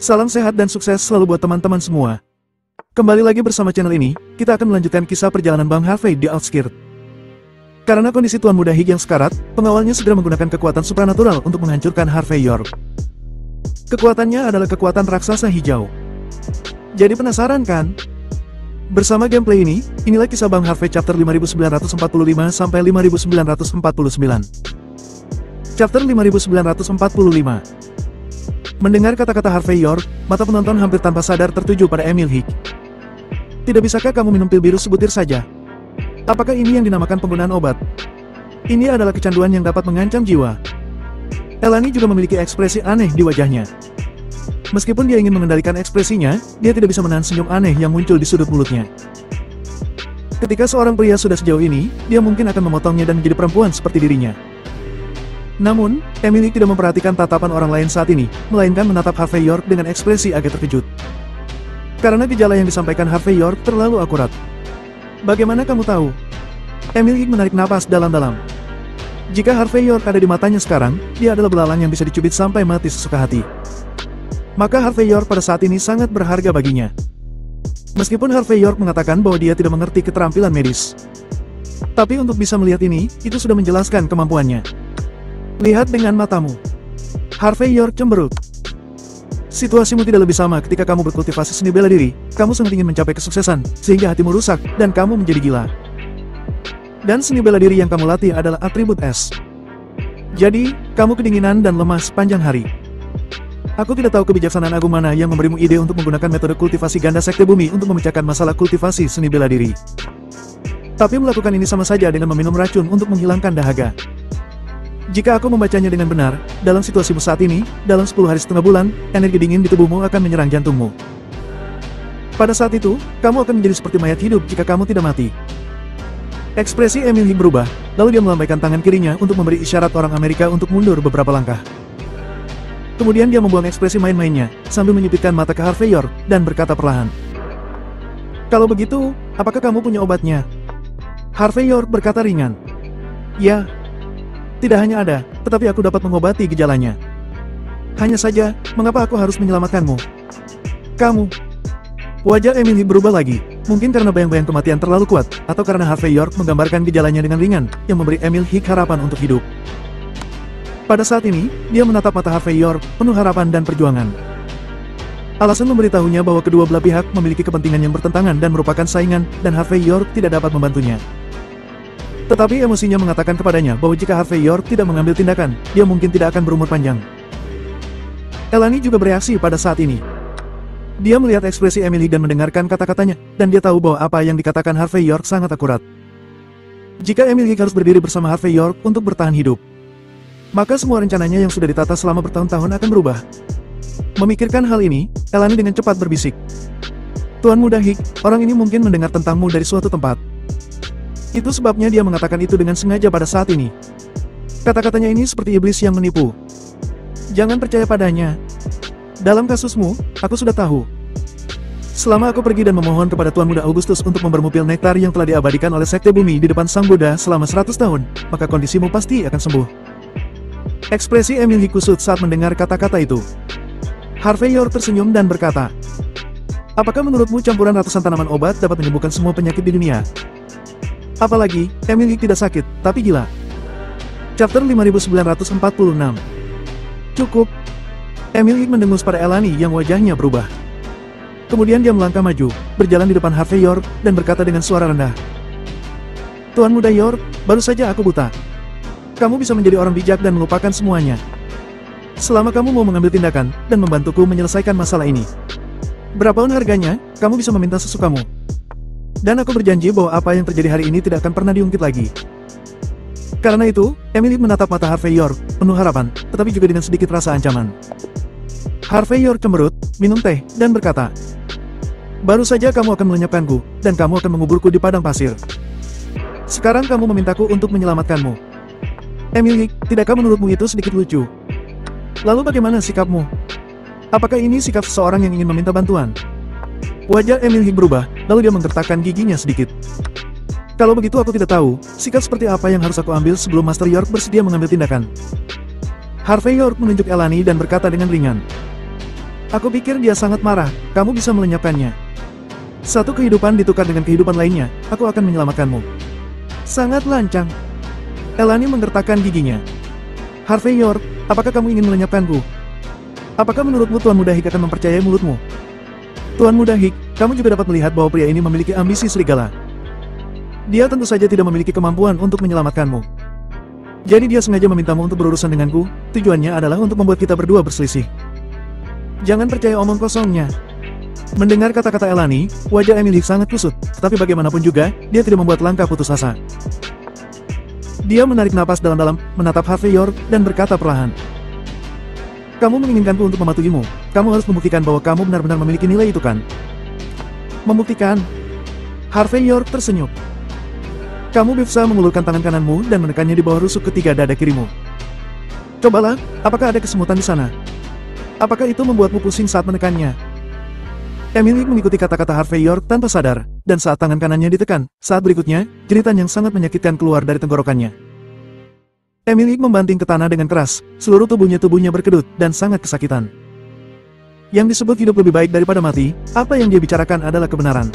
Salam sehat dan sukses selalu buat teman-teman semua. Kembali lagi bersama channel ini, kita akan melanjutkan kisah perjalanan Bang Harvey di Outskirt. Karena kondisi Tuan Muda Hig yang sekarat, pengawalnya segera menggunakan kekuatan supranatural untuk menghancurkan Harvey York. Kekuatannya adalah kekuatan raksasa hijau. Jadi penasaran kan? Bersama gameplay ini, inilah kisah Bang Harvey chapter 5945 sampai 5949. Chapter 5945. Mendengar kata-kata Harvey York, mata penonton hampir tanpa sadar tertuju pada Emil Hig. Tidak bisakah kamu minum pil biru sebutir saja? Apakah ini yang dinamakan penggunaan obat? Ini adalah kecanduan yang dapat mengancam jiwa. Elani juga memiliki ekspresi aneh di wajahnya. Meskipun dia ingin mengendalikan ekspresinya, dia tidak bisa menahan senyum aneh yang muncul di sudut mulutnya. Ketika seorang pria sudah sejauh ini, dia mungkin akan memotongnya dan menjadi perempuan seperti dirinya. Namun, Emily tidak memperhatikan tatapan orang lain saat ini, melainkan menatap Harvey York dengan ekspresi agak terkejut. Karena gejala yang disampaikan Harvey York terlalu akurat. Bagaimana kamu tahu? Emily menarik napas dalam-dalam. Jika Harvey York ada di matanya sekarang, dia adalah belalang yang bisa dicubit sampai mati sesuka hati. Maka Harvey York pada saat ini sangat berharga baginya. Meskipun Harvey York mengatakan bahwa dia tidak mengerti keterampilan medis. Tapi untuk bisa melihat ini, itu sudah menjelaskan kemampuannya. Lihat dengan matamu. Harvey York cemberut. Situasimu tidak lebih sama ketika kamu berkultivasi seni bela diri. Kamu sangat ingin mencapai kesuksesan, sehingga hatimu rusak, dan kamu menjadi gila. Dan seni bela diri yang kamu latih adalah atribut es. Jadi, kamu kedinginan dan lemah sepanjang hari. Aku tidak tahu kebijaksanaan agung mana yang memberimu ide untuk menggunakan metode kultivasi ganda sekte bumi untuk memecahkan masalah kultivasi seni bela diri. Tapi melakukan ini sama saja dengan meminum racun untuk menghilangkan dahaga. Jika aku membacanya dengan benar, dalam situasimu saat ini, dalam 10 hari setengah bulan, energi dingin di tubuhmu akan menyerang jantungmu. Pada saat itu, kamu akan menjadi seperti mayat hidup jika kamu tidak mati. Ekspresi Emil Hig berubah, lalu dia melambaikan tangan kirinya untuk memberi isyarat orang Amerika untuk mundur beberapa langkah. Kemudian dia membuang ekspresi main-mainnya, sambil menyipitkan mata ke Harvey York, dan berkata perlahan. Kalau begitu, apakah kamu punya obatnya? Harvey York berkata ringan. Ya. Tidak hanya ada, tetapi aku dapat mengobati gejalanya. Hanya saja, mengapa aku harus menyelamatkanmu? Kamu. Wajah Emily berubah lagi, mungkin karena bayang-bayang kematian terlalu kuat, atau karena Harvey York menggambarkan gejalanya dengan ringan, yang memberi Emil Hig harapan untuk hidup. Pada saat ini, dia menatap mata Harvey York, penuh harapan dan perjuangan. Alasan memberitahunya bahwa kedua belah pihak memiliki kepentingan yang bertentangan dan merupakan saingan, dan Harvey York tidak dapat membantunya. Tetapi emosinya mengatakan kepadanya bahwa jika Harvey York tidak mengambil tindakan, dia mungkin tidak akan berumur panjang. Elani juga bereaksi pada saat ini. Dia melihat ekspresi Emily dan mendengarkan kata-katanya, dan dia tahu bahwa apa yang dikatakan Harvey York sangat akurat. Jika Emily harus berdiri bersama Harvey York untuk bertahan hidup, maka semua rencananya yang sudah ditata selama bertahun-tahun akan berubah. Memikirkan hal ini, Elani dengan cepat berbisik. Tuan Muda Hig, orang ini mungkin mendengar tentangmu dari suatu tempat. Itu sebabnya dia mengatakan itu dengan sengaja pada saat ini. Kata-katanya ini seperti iblis yang menipu. Jangan percaya padanya. Dalam kasusmu, aku sudah tahu. Selama aku pergi dan memohon kepada Tuan Muda Augustus untuk memberimu pil nektar yang telah diabadikan oleh Sekte Bumi di depan Sang Buddha selama 100 tahun, maka kondisimu pasti akan sembuh. Ekspresi Emil Hig kusut saat mendengar kata-kata itu. Harvey York tersenyum dan berkata, apakah menurutmu campuran ratusan tanaman obat dapat menyembuhkan semua penyakit di dunia? Apalagi, Emil Hig tidak sakit, tapi gila. Chapter 5946. Cukup. Emil Hig mendengus pada Elani yang wajahnya berubah. Kemudian dia melangkah maju, berjalan di depan Harvey York, dan berkata dengan suara rendah. Tuan Muda York, baru saja aku buta. Kamu bisa menjadi orang bijak dan melupakan semuanya. Selama kamu mau mengambil tindakan, dan membantuku menyelesaikan masalah ini. Berapapun harganya, kamu bisa meminta sesukamu. Dan aku berjanji bahwa apa yang terjadi hari ini tidak akan pernah diungkit lagi. Karena itu, Emily menatap mata Harvey York, penuh harapan, tetapi juga dengan sedikit rasa ancaman. Harvey York cemberut, minum teh, dan berkata, baru saja kamu akan melenyapkanku, dan kamu akan menguburku di padang pasir. Sekarang kamu memintaku untuk menyelamatkanmu. Emily, tidakkah menurutmu itu sedikit lucu? Lalu bagaimana sikapmu? Apakah ini sikap seseorang yang ingin meminta bantuan? Wajah Emil Hig berubah, lalu dia menggertakkan giginya sedikit. Kalau begitu aku tidak tahu, sikap seperti apa yang harus aku ambil sebelum Master York bersedia mengambil tindakan. Harvey York menunjuk Elani dan berkata dengan ringan. Aku pikir dia sangat marah, kamu bisa melenyapkannya. Satu kehidupan ditukar dengan kehidupan lainnya, aku akan menyelamatkanmu. Sangat lancang. Elani menggertakkan giginya. Harvey York, apakah kamu ingin melenyapkanku? Apakah menurutmu Tuan Muda Hik akan mempercayai mulutmu? Tuan Muda Hik, kamu juga dapat melihat bahwa pria ini memiliki ambisi serigala. Dia tentu saja tidak memiliki kemampuan untuk menyelamatkanmu. Jadi dia sengaja memintamu untuk berurusan denganku, tujuannya adalah untuk membuat kita berdua berselisih. Jangan percaya omong kosongnya. Mendengar kata-kata Elani, wajah Emily sangat kusut, tetapi bagaimanapun juga, dia tidak membuat langkah putus asa. Dia menarik napas dalam-dalam, menatap Harvey York, dan berkata perlahan. Kamu menginginkanku untuk mematuhimu, kamu harus membuktikan bahwa kamu benar-benar memiliki nilai itu kan? Membuktikan? Harvey York tersenyum. Kamu bisa mengulurkan tangan kananmu dan menekannya di bawah rusuk ketiga dada kirimu. Cobalah, apakah ada kesemutan di sana? Apakah itu membuatmu pusing saat menekannya? Emily mengikuti kata-kata Harvey York tanpa sadar, dan saat tangan kanannya ditekan, saat berikutnya, jeritan yang sangat menyakitkan keluar dari tenggorokannya. Emily membanting ke tanah dengan keras, seluruh tubuhnya berkedut, dan sangat kesakitan. Yang disebut hidup lebih baik daripada mati, apa yang dia bicarakan adalah kebenaran.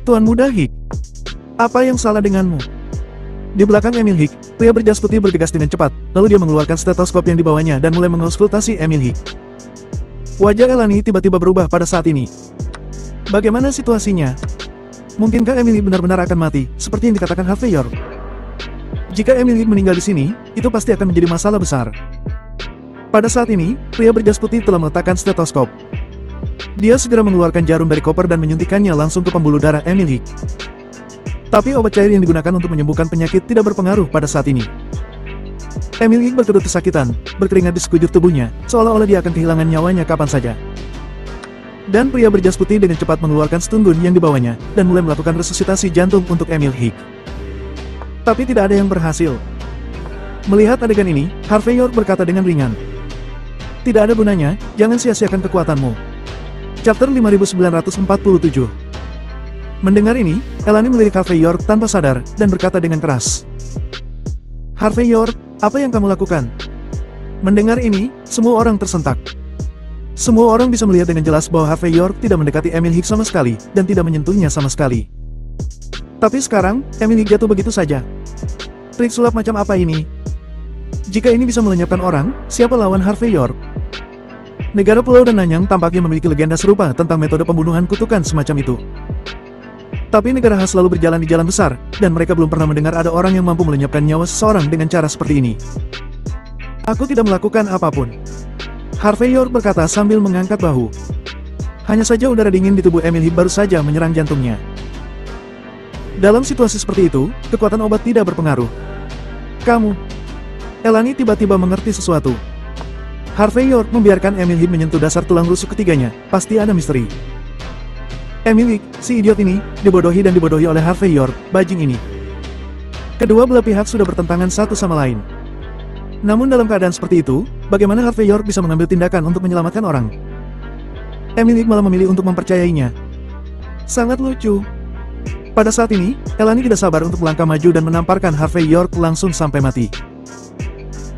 Tuan Muda Hik, apa yang salah denganmu? Di belakang Emil Hik, pria berjas putih bergegas dengan cepat, lalu dia mengeluarkan stetoskop yang dibawanya dan mulai mengauskultasi Emil Hik. Wajah Elani tiba-tiba berubah pada saat ini. Bagaimana situasinya? Mungkinkah Emily benar-benar akan mati, seperti yang dikatakan Harvey York? Jika Emily meninggal di sini, itu pasti akan menjadi masalah besar. Pada saat ini, pria berjas putih telah meletakkan stetoskop. Dia segera mengeluarkan jarum dari koper dan menyuntikkannya langsung ke pembuluh darah Emily. Tapi obat cair yang digunakan untuk menyembuhkan penyakit tidak berpengaruh pada saat ini. Emily berkedut kesakitan, berkeringat di sekujur tubuhnya, seolah-olah dia akan kehilangan nyawanya kapan saja. Dan pria berjas putih dengan cepat mengeluarkan stunggun yang dibawanya, dan mulai melakukan resusitasi jantung untuk Emil Hik. Tapi tidak ada yang berhasil. Melihat adegan ini, Harvey York berkata dengan ringan. Tidak ada gunanya, jangan sia-siakan kekuatanmu. Chapter 5947. Mendengar ini, Elani melirik Harvey York tanpa sadar, dan berkata dengan keras. Harvey York, apa yang kamu lakukan? Mendengar ini, semua orang tersentak. Semua orang bisa melihat dengan jelas bahwa Harvey York tidak mendekati Emil Hik sama sekali, dan tidak menyentuhnya sama sekali. Tapi sekarang, Emil Hik jatuh begitu saja. Trik sulap macam apa ini? Jika ini bisa melenyapkan orang, siapa lawan Harvey York? Negara Pulau dan Nanyang tampaknya memiliki legenda serupa tentang metode pembunuhan kutukan semacam itu. Tapi negara khas selalu berjalan di jalan besar, dan mereka belum pernah mendengar ada orang yang mampu melenyapkan nyawa seseorang dengan cara seperti ini. Aku tidak melakukan apapun. Harvey York berkata sambil mengangkat bahu. Hanya saja udara dingin di tubuh Emil Hik baru saja menyerang jantungnya. Dalam situasi seperti itu, kekuatan obat tidak berpengaruh. Kamu. Elani tiba-tiba mengerti sesuatu. Harvey York membiarkan Emil Hik menyentuh dasar tulang rusuk ketiganya, pasti ada misteri. Emil Hik, si idiot ini, dibodohi dan dibodohi oleh Harvey York, bajing ini. Kedua belah pihak sudah bertentangan satu sama lain. Namun dalam keadaan seperti itu, bagaimana Harvey York bisa mengambil tindakan untuk menyelamatkan orang? Emil Hik malah memilih untuk mempercayainya. Sangat lucu. Pada saat ini, Elani tidak sabar untuk melangkah maju dan menamparkan Harvey York langsung sampai mati.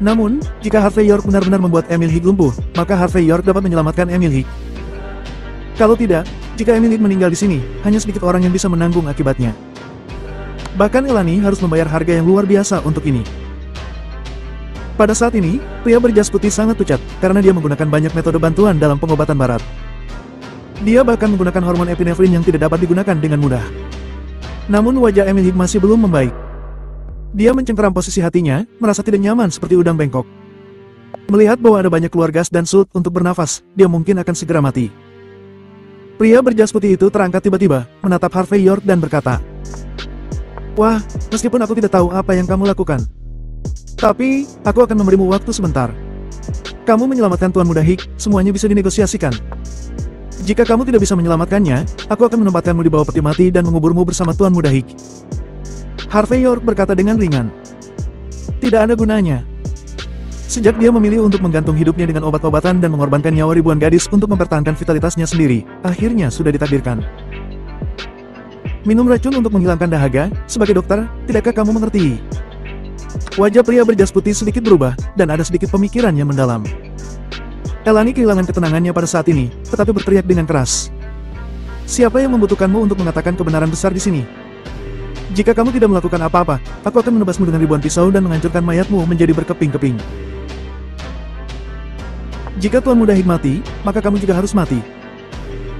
Namun, jika Harvey York benar-benar membuat Emil Hik lumpuh, maka Harvey York dapat menyelamatkan Emil Hik. Kalau tidak, jika Emil Hik meninggal di sini, hanya sedikit orang yang bisa menanggung akibatnya. Bahkan Elani harus membayar harga yang luar biasa untuk ini. Pada saat ini, pria berjas putih sangat pucat, karena dia menggunakan banyak metode bantuan dalam pengobatan barat. Dia bahkan menggunakan hormon epinefrin yang tidak dapat digunakan dengan mudah. Namun wajah Emil Hik masih belum membaik. Dia mencengkeram posisi hatinya, merasa tidak nyaman seperti udang bengkok. Melihat bahwa ada banyak keluar gas dan sulit untuk bernafas, dia mungkin akan segera mati. Pria berjas putih itu terangkat tiba-tiba, menatap Harvey York dan berkata, Wah, meskipun aku tidak tahu apa yang kamu lakukan. Tapi, aku akan memberimu waktu sebentar. Kamu menyelamatkan Tuan Muda Hik, semuanya bisa dinegosiasikan. Jika kamu tidak bisa menyelamatkannya, aku akan menempatkanmu di bawah peti mati dan menguburmu bersama Tuan Muda Hik. Harvey York berkata dengan ringan. Tidak ada gunanya. Sejak dia memilih untuk menggantung hidupnya dengan obat-obatan dan mengorbankan nyawa ribuan gadis untuk mempertahankan vitalitasnya sendiri, akhirnya sudah ditakdirkan. Minum racun untuk menghilangkan dahaga, sebagai dokter, tidakkah kamu mengerti? Wajah pria berjas putih sedikit berubah, dan ada sedikit pemikiran yang mendalam. Elani kehilangan ketenangannya pada saat ini, tetapi berteriak dengan keras. Siapa yang membutuhkanmu untuk mengatakan kebenaran besar di sini? Jika kamu tidak melakukan apa-apa, aku akan menebasmu dengan ribuan pisau dan menghancurkan mayatmu menjadi berkeping-keping. Jika Tuan Muda Hig mati, maka kamu juga harus mati.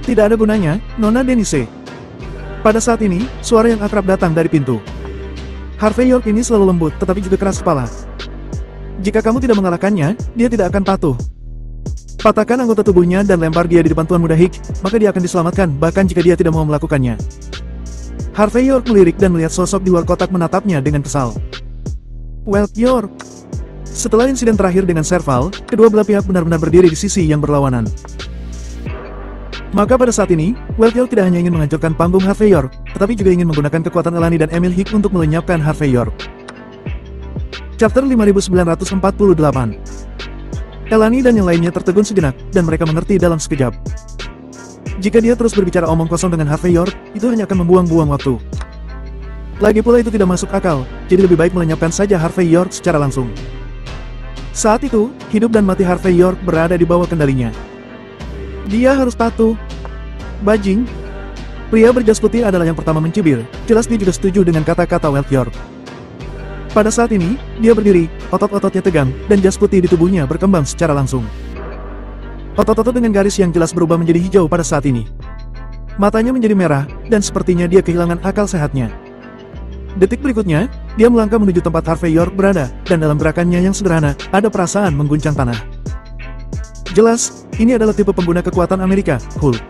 Tidak ada gunanya, Nona Denise. Pada saat ini, suara yang akrab datang dari pintu. Harvey York ini selalu lembut tetapi juga keras kepala. Jika kamu tidak mengalahkannya, dia tidak akan patuh. Patahkan anggota tubuhnya dan lempar dia di depan Tuan Muda Hig, maka dia akan diselamatkan bahkan jika dia tidak mau melakukannya. Harvey York melirik dan melihat sosok di luar kotak menatapnya dengan kesal. Well, York. Setelah insiden terakhir dengan Serval, kedua belah pihak benar-benar berdiri di sisi yang berlawanan. Maka pada saat ini, Well York tidak hanya ingin menghancurkan panggung Harvey York, tetapi juga ingin menggunakan kekuatan Elani dan Emil Hig untuk melenyapkan Harvey York. Chapter 5948. Elani dan yang lainnya tertegun sejenak, dan mereka mengerti dalam sekejap. Jika dia terus berbicara omong kosong dengan Harvey York, itu hanya akan membuang-buang waktu. Lagi pula itu tidak masuk akal, jadi lebih baik melenyapkan saja Harvey York secara langsung. Saat itu, hidup dan mati Harvey York berada di bawah kendalinya. Dia harus patuh. Bajing. Pria berjas putih adalah yang pertama mencibir, jelas dia juga setuju dengan kata-kata Well York. Pada saat ini, dia berdiri, otot-ototnya tegang, dan jas putih di tubuhnya berkembang secara langsung. Otot-otot dengan garis yang jelas berubah menjadi hijau pada saat ini. Matanya menjadi merah, dan sepertinya dia kehilangan akal sehatnya. Detik berikutnya, dia melangkah menuju tempat Harvey York berada, dan dalam gerakannya yang sederhana, ada perasaan mengguncang tanah. Jelas, ini adalah tipe pengguna kekuatan Amerika, Hulk.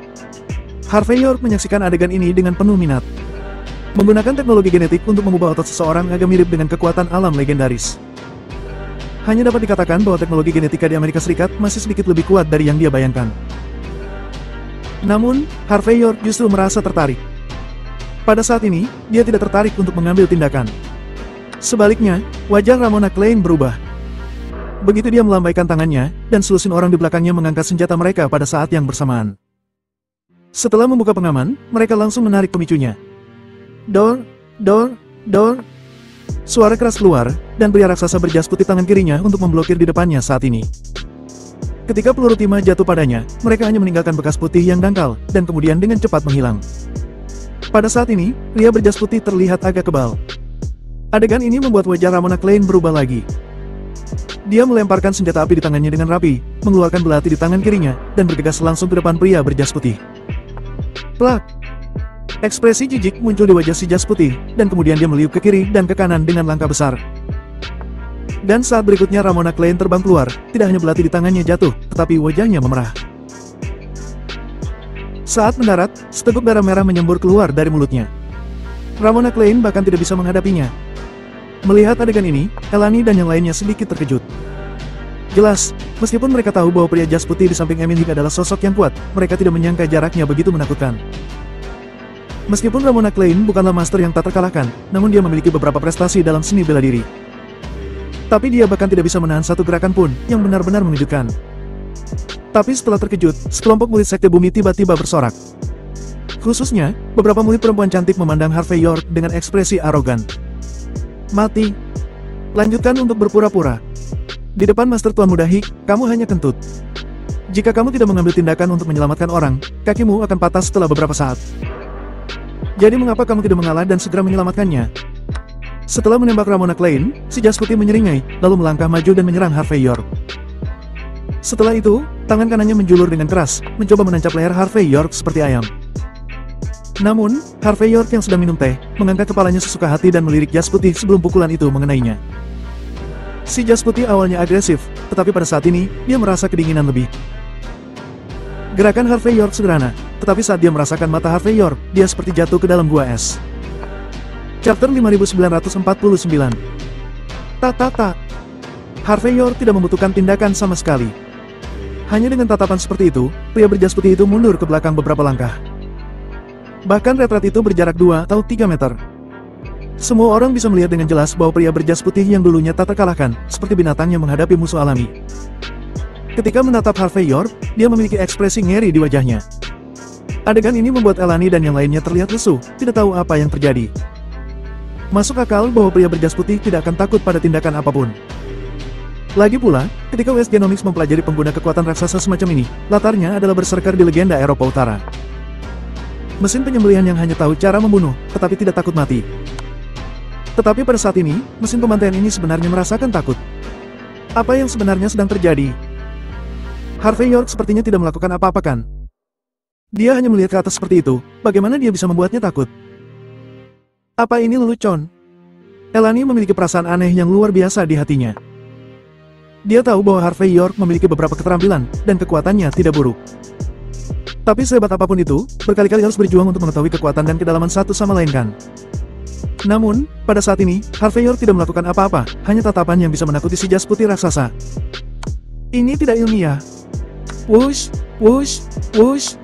Harvey York menyaksikan adegan ini dengan penuh minat. Menggunakan teknologi genetik untuk mengubah otot seseorang agak mirip dengan kekuatan alam legendaris. Hanya dapat dikatakan bahwa teknologi genetika di Amerika Serikat masih sedikit lebih kuat dari yang dia bayangkan. Namun, Harvey York justru merasa tertarik. Pada saat ini, dia tidak tertarik untuk mengambil tindakan. Sebaliknya, wajah Ramona Klein berubah. Begitu dia melambaikan tangannya, dan selusin orang di belakangnya mengangkat senjata mereka pada saat yang bersamaan. Setelah membuka pengaman, mereka langsung menarik pemicunya. Dor, dor, dor. Suara keras keluar, dan pria raksasa berjas putih tangan kirinya untuk memblokir di depannya saat ini. Ketika peluru timah jatuh padanya, mereka hanya meninggalkan bekas putih yang dangkal, dan kemudian dengan cepat menghilang. Pada saat ini, pria berjas putih terlihat agak kebal. Adegan ini membuat wajah Ramona Klein berubah lagi. Dia melemparkan senjata api di tangannya dengan rapi, mengeluarkan belati di tangan kirinya, dan bergegas langsung ke depan pria berjas putih. Plak! Ekspresi jijik muncul di wajah si jas putih, dan kemudian dia meliuk ke kiri dan ke kanan dengan langkah besar. Dan saat berikutnya Ramona Klein terbang keluar, tidak hanya belati di tangannya jatuh, tetapi wajahnya memerah. Saat mendarat, seteguk darah merah menyembur keluar dari mulutnya. Ramona Klein bahkan tidak bisa menghadapinya. Melihat adegan ini, Elani dan yang lainnya sedikit terkejut. Jelas, meskipun mereka tahu bahwa pria jas putih di samping Emil Hig adalah sosok yang kuat, mereka tidak menyangka jaraknya begitu menakutkan. Meskipun Ramona Klein bukanlah master yang tak terkalahkan, namun dia memiliki beberapa prestasi dalam seni bela diri. Tapi dia bahkan tidak bisa menahan satu gerakan pun, yang benar-benar mengejutkan. Tapi setelah terkejut, sekelompok murid sekte bumi tiba-tiba bersorak. Khususnya, beberapa murid perempuan cantik memandang Harvey York dengan ekspresi arogan. Mati. Lanjutkan untuk berpura-pura. Di depan Master Tuan Muda Hig, kamu hanya kentut. Jika kamu tidak mengambil tindakan untuk menyelamatkan orang, kakimu akan patah setelah beberapa saat. Jadi mengapa kamu tidak mengalah dan segera menyelamatkannya? Setelah menembak Ramona Klein, si jas putih menyeringai, lalu melangkah maju dan menyerang Harvey York. Setelah itu, tangan kanannya menjulur dengan keras, mencoba menancap leher Harvey York seperti ayam. Namun, Harvey York yang sedang minum teh, mengangkat kepalanya sesuka hati dan melirik jas putih sebelum pukulan itu mengenainya. Si jas putih awalnya agresif, tetapi pada saat ini, dia merasa kedinginan lebih. Gerakan Harvey York sederhana, tetapi saat dia merasakan mata Harvey York, dia seperti jatuh ke dalam gua es. Chapter 5949. Ta. Harvey York tidak membutuhkan tindakan sama sekali. Hanya dengan tatapan seperti itu, pria berjas putih itu mundur ke belakang beberapa langkah. Bahkan retret itu berjarak 2 atau 3 meter. Semua orang bisa melihat dengan jelas bahwa pria berjas putih yang dulunya tak terkalahkan, seperti binatang yang menghadapi musuh alami. Ketika menatap Harvey York, dia memiliki ekspresi ngeri di wajahnya. Adegan ini membuat Elani dan yang lainnya terlihat lesu, tidak tahu apa yang terjadi. Masuk akal bahwa pria berjas putih tidak akan takut pada tindakan apapun. Lagi pula, ketika West Genomics mempelajari pengguna kekuatan raksasa semacam ini, latarnya adalah berserker di legenda Eropa Utara. Mesin penyembelihan yang hanya tahu cara membunuh, tetapi tidak takut mati. Tetapi pada saat ini, mesin pembantaian ini sebenarnya merasakan takut. Apa yang sebenarnya sedang terjadi? Harvey York sepertinya tidak melakukan apa-apa kan? Dia hanya melihat ke atas seperti itu, bagaimana dia bisa membuatnya takut? Apa ini lelucon? Elani memiliki perasaan aneh yang luar biasa di hatinya. Dia tahu bahwa Harvey York memiliki beberapa keterampilan, dan kekuatannya tidak buruk. Tapi sehebat apapun itu, berkali-kali harus berjuang untuk mengetahui kekuatan dan kedalaman satu sama lain kan. Namun, pada saat ini, Harvey York tidak melakukan apa-apa, hanya tatapan yang bisa menakuti si jas putih raksasa. Ini tidak ilmiah. Wush, wush, wush.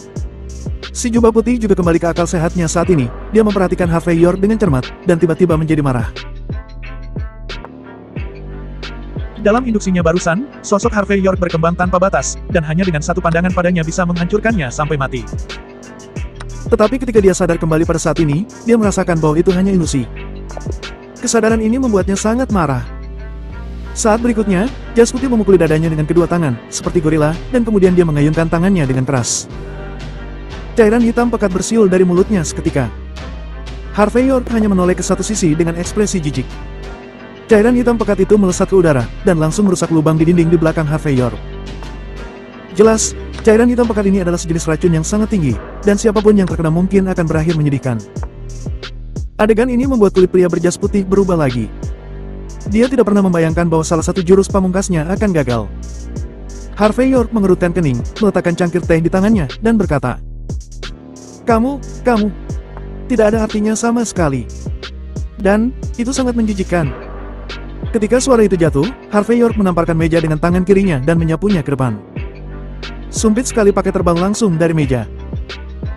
Si jubah putih juga kembali ke akal sehatnya saat ini. Dia memperhatikan Harvey York dengan cermat, dan tiba-tiba menjadi marah. Dalam induksinya barusan, sosok Harvey York berkembang tanpa batas, dan hanya dengan satu pandangan padanya bisa menghancurkannya sampai mati. Tetapi ketika dia sadar kembali pada saat ini, dia merasakan bahwa itu hanya ilusi. Kesadaran ini membuatnya sangat marah. Saat berikutnya, jas putih memukuli dadanya dengan kedua tangan, seperti gorila, dan kemudian dia mengayunkan tangannya dengan keras. Cairan hitam pekat bersiul dari mulutnya seketika. Harvey York hanya menoleh ke satu sisi dengan ekspresi jijik. Cairan hitam pekat itu melesat ke udara, dan langsung merusak lubang di dinding di belakang Harvey York. Jelas, cairan hitam pekat ini adalah sejenis racun yang sangat tinggi, dan siapapun yang terkena mungkin akan berakhir menyedihkan. Adegan ini membuat kulit pria berjas putih berubah lagi. Dia tidak pernah membayangkan bahwa salah satu jurus pamungkasnya akan gagal. Harvey York mengerutkan kening, meletakkan cangkir teh di tangannya, dan berkata, Kamu, tidak ada artinya sama sekali. Dan, itu sangat menjijikkan. Ketika suara itu jatuh, Harvey York menamparkan meja dengan tangan kirinya dan menyapunya ke depan. Sumpit sekali pakai terbang langsung dari meja.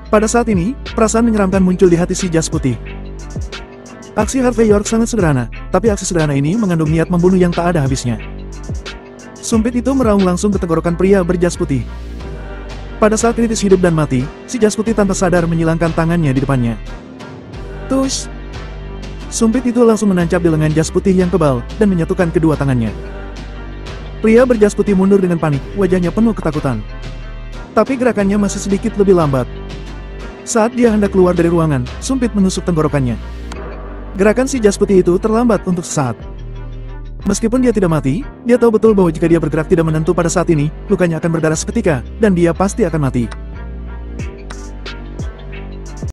Pada saat ini, perasaan menyeramkan muncul di hati si jas putih. Aksi Harvey York sangat sederhana, tapi aksi sederhana ini mengandung niat membunuh yang tak ada habisnya. Sumpit itu meraung langsung ke tenggorokan pria berjas putih. Pada saat kritis hidup dan mati, si jas putih tanpa sadar menyilangkan tangannya di depannya. Tush! Sumpit itu langsung menancap di lengan jas putih yang kebal, dan menyatukan kedua tangannya. Pria berjas putih mundur dengan panik, wajahnya penuh ketakutan. Tapi gerakannya masih sedikit lebih lambat. Saat dia hendak keluar dari ruangan, Sumpit menusuk tenggorokannya. Gerakan si jas putih itu terlambat untuk sesaat. Meskipun dia tidak mati, dia tahu betul bahwa jika dia bergerak tidak menentu pada saat ini, lukanya akan berdarah seketika, dan dia pasti akan mati.